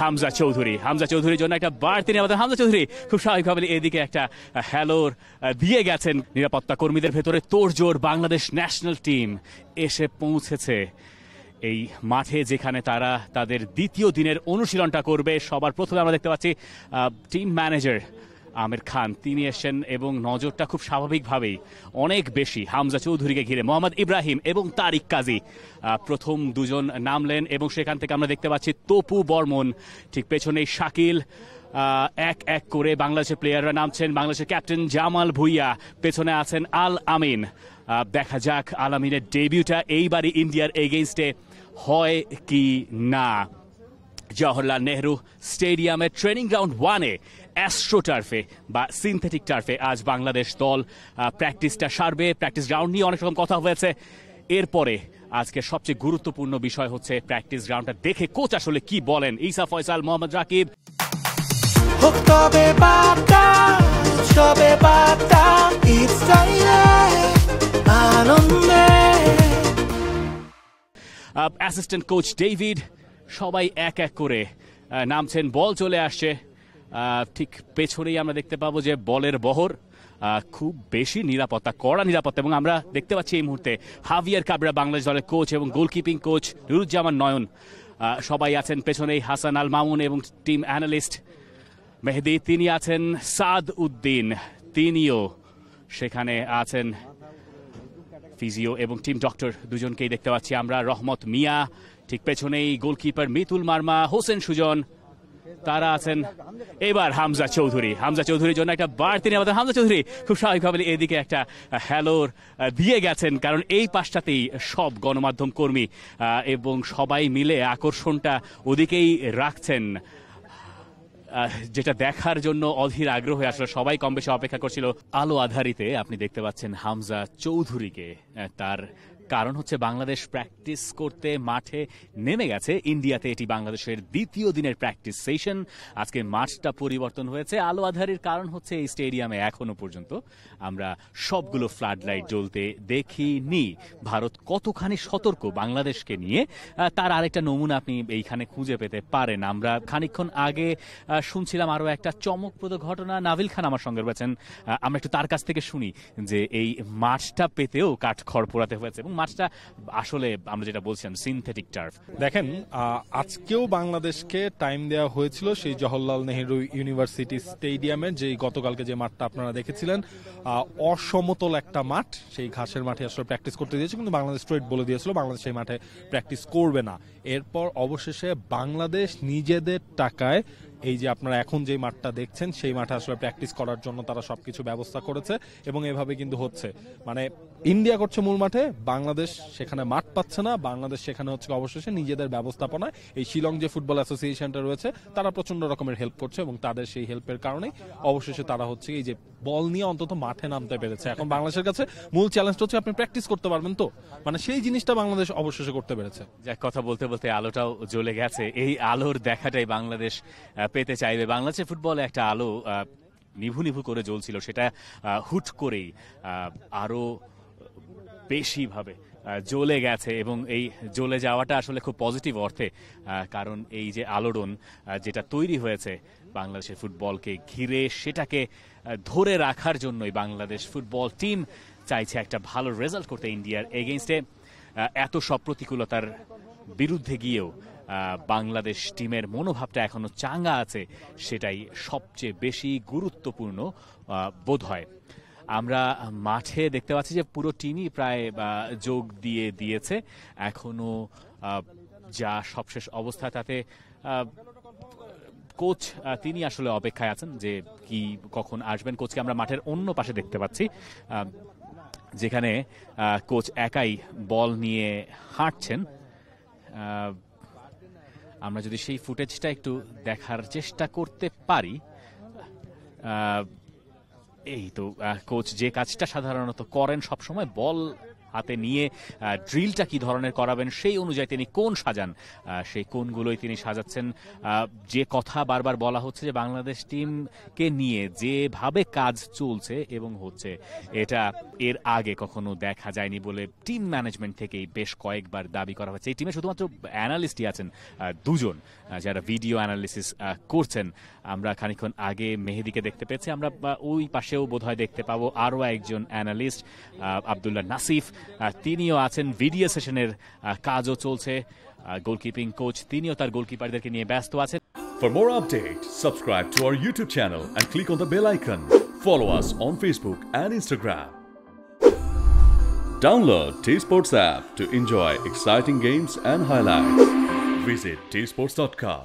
হামজা চৌধুরীর জন্য একটা বাড়তি নিরাপত্তা। হামজা চৌধুরী খুব স্বাভাবিকভাবে এদিকে একটা হ্যালোর দিয়ে গেছেন। নিরাপত্তা কর্মীদের ভেতরে তোড়জোড়। বাংলাদেশ ন্যাশনাল টিম এসে পৌঁছেছে এই মাঠে, যেখানে তারা তাদের দ্বিতীয় দিনের অনুশীলনটা করবে। সবার প্রথমে আমরা দেখতে পাচ্ছি টিম ম্যানেজার আমির খান, তিনি এসেছেন এবং নজরটা খুব স্বাভাবিকভাবেই অনেক বেশি হামজা চৌধুরীকে ঘিরে। মোহাম্মদ ইব্রাহিম এবং তারিক কাজী প্রথম দুজন নামলেন এবং সেখান থেকে আমরা দেখতে পাচ্ছি তপু বর্মন, ঠিক পেছনেই শাকিল। এক এক করে বাংলাদেশের প্লেয়াররা নামছেন। বাংলাদেশের ক্যাপ্টেন জামাল ভুইয়া, পেছনে আছেন আল আমিন। দেখা যাক আল আমিনের ডেবিউটা এইবারই ইন্ডিয়ার এগেইনস্টে হয় কি না। জওহরলাল নেহরু স্টেডিয়ামের ট্রেনিং গ্রাউন্ড 1-এ অ্যাস্ট্রো টার্ফে বা সিনথেটিক টার্ফে আজ বাংলাদেশ দল প্র্যাকটিসটা সারবে। প্র্যাকটিস গ্রাউন্ড নিয়ে অনেক রকম কথা হয়েছে। এরপরে আজকে সবচেয়ে গুরুত্বপূর্ণ বিষয় হচ্ছে প্র্যাকটিস গ্রাউন্ডটা দেখে কোচ আসলে কি বলেন। Isa Faisal, Mohammad Rakib. Assistant coach David, সবাই এক এক করে নামছেন। বল চলে আসছে, ঠিক পেছনেই আমরা দেখতে পাবো যে বলের বহর, খুব বেশি নিরাপত্তা, কড়া নিরাপত্তা। এবং আমরা দেখতে পাচ্ছি এই মুহূর্তে হাভিয়ার কাবরা বাংলাদেশ দলের কোচ এবং গোলকিপিং কোচ নুরুজ্জামান নয়ন সবাই আছেন পেছনেই। হাসান আল মামুন এবং টিম অ্যানালিস্ট মেহেদি, তিনি আছেন। সাদ উদ্দিন, তিনিও সেখানে আছেন। ফিজিও এবং টিম ডক্টর দুজনকেই দেখতে পাচ্ছি আমরা। রহমত মিয়া, ঠিক পেছনেই গোলকিপার মিতুল মার্মা, হোসেন সুজন, তারা আছেন। এবার হামজা চৌধুরীর জন্য একটা বাড়তি নিরাপত্তা। হামজা চৌধুরী খুব স্বাভাবিকভাবে এদিকে একটা হ্যালোর দিয়ে গেছেন, কারণ এই পাশটাতেই সব গণমাধ্যম কর্মী এবং সবাই মিলে আকর্ষণটা ওদিকেই রাখছেন, যেটা দেখার জন্য অধীর আগ্রহে আসলে সবাই কম বেশি অপেক্ষা করছিল। আলো আধারিতে আপনি দেখতে পাচ্ছেন হামজা চৌধুরীকে। তার কারণ হচ্ছে বাংলাদেশ প্র্যাকটিস করতে মাঠে নেমে গেছে ইন্ডিয়াতে। এটি বাংলাদেশের দ্বিতীয় দিনের প্র্যাকটিস সেশন। আজকে মাঠটা পরিবর্তন হয়েছে। আলো আধারির কারণ হচ্ছে এই স্টেডিয়ামে এখনো পর্যন্ত আমরা সবগুলো ফ্লাড লাইট জ্বলতে দেখিনি। ভারত কতখানি সতর্ক বাংলাদেশকে নিয়ে তার আরেকটা নমুনা আপনি এইখানে খুঁজে পেতে পারেন। আমরা খানিকক্ষণ আগে শুনছিলাম আরো একটা চমকপ্রদ ঘটনা। নাভিল খান আমার সঙ্গে রয়েছেন, আমরা একটু তার কাছ থেকে শুনি যে এই মাঠটা পেতেও কাঠখড় পোড়াতে হয়েছে এবং মাঠটা আসলে আমরা যেটা বলছিলাম সিনথেটিক টার্ফ। দেখেন, আজকেও বাংলাদেশকে টাইম দেওয়া হয়েছিল সেই জওহরলাল নেহরু ইউনিভার্সিটি স্টেডিয়ামের, যে গতকালকে যে মাঠটা আপনারা দেখেছিলেন, অসমতল একটা মাঠ, সেই ঘাসের মাঠে আসলে প্র্যাকটিস করতে দিয়েছে, কিন্তু বাংলাদেশ স্ট্রেট বলে দিয়েছিল বাংলাদেশ সেই মাঠে প্র্যাকটিস করবে না। এরপর অবশেষে বাংলাদেশ নিজেদের টাকায় এই যে আপনারা এখন যে মাঠটা দেখছেন সেই মাঠে আসলে প্র্যাকটিস করার জন্য তারা সবকিছু ব্যবস্থা করেছে এবং এভাবে কিন্তু হচ্ছে। মানে ইন্ডিয়া করছে মূল মাঠে, বাংলাদেশ সেখানে মাঠ পাচ্ছে না। বাংলাদেশ সেখানে হচ্ছে অবশেষে নিজেদের ব্যবস্থাপনায় এই শিলং যে ফুটবল অ্যাসোসিয়েশনটা রয়েছে তারা প্রচন্ড রকমের হেল্প করছে এবং তাদের সেই হেল্পের কারণেই অবশেষে তারা হচ্ছে এই যে বল নিয়ে অন্তত মাঠে নামতে পেরেছে। এখন বাংলাদেশের কাছে মূল চ্যালেঞ্জটা হচ্ছে আপনি প্র্যাকটিস করতে পারবেন তো, মানে সেই জিনিসটা বাংলাদেশ অবশেষে করতে পেরেছে। যাক, কথা বলতে বলতে আলোটাও জ্বলে গেছে। এই আলোর দেখাটাই বাংলাদেশ পেতে চাইবে। বাংলাদেশের ফুটবলে একটা আলো নিভু নিভু করে জ্বলছিল, সেটা হুট করেই আরো বেশি ভাবে জ্বলে গেছে এবং এই জ্বলে যাওয়াটা আসলে খুব পজিটিভ অর্থে, কারণ এই যে আলোড়ন যেটা তৈরি হয়েছে বাংলাদেশের ফুটবলকে ঘিরে, সেটাকে ধরে রাখার জন্যই বাংলাদেশ ফুটবল টিম চাইছে একটা ভালো রেজাল্ট করতে ইন্ডিয়ার এগেইনস্টে। এত সব প্রতিকূলতার বিরুদ্ধে গিয়েও বাংলাদেশ টিমের মনোভাবটা এখনো চাঙ্গা আছে, সেটাই সবচেয়ে বেশি গুরুত্বপূর্ণ বোধ হয়। আমরা মাঠে দেখতে পাচ্ছি যে পুরো টিমই প্রায় যোগ দিয়েছে। এখনো যা সবশেষ অবস্থা তাতে কোচ তিনি আসলে অপেক্ষায় আছেন যে কি কখন আসবেন। কোচকে আমরা মাঠের অন্য পাশে দেখতে পাচ্ছি, যেখানে কোচ একাই বল নিয়ে হাঁটছেন। আমরা যদি সেই ফুটেজটা একটু দেখার চেষ্টা করতে পারি। এই তো কোচ যে কাজটা সাধারণত করেন সবসময়, বল হাতে নিয়ে ড্রিলটা কি ধরনের করাবেন সেই অনুযায়ী তিনি কোণ সাজান, সেই কোণগুলোই তিনি সাজাচ্ছেন। যে কথা বারবার বলা হচ্ছে যে বাংলাদেশ টিমকে নিয়ে যেভাবে কাজ চলছে এবং হচ্ছে, এটা এর আগে কখনো দেখা যায়নি বলে টিম ম্যানেজমেন্ট থেকেই বেশ কয়েকবার দাবি করা হচ্ছে। এই টিমে শুধুমাত্র অ্যানালিস্টই আছেন দুজন যারা ভিডিও অ্যানালিসিস করছেন। আমরা খানিকক্ষণ আগে মেহেদিকে দেখতে পেয়েছি, আমরা ওই পাশেও বোধহয় দেখতে পাবো আরও একজন অ্যানালিস্ট আব্দুল্লাহ নাসিফ, তিনিও আছেন। ভিডিও সেশনের কাজও চলছে। গোলকিপিং কোচ তিনিও তার গোলকিপারদেরকে নিয়ে ব্যস্ত আছেন। For more updates, subscribe to our YouTube channel and click on the bell icon. Follow us on Facebook and Instagram. Download T-Sports app to enjoy exciting games and highlights. Visit tsports.com.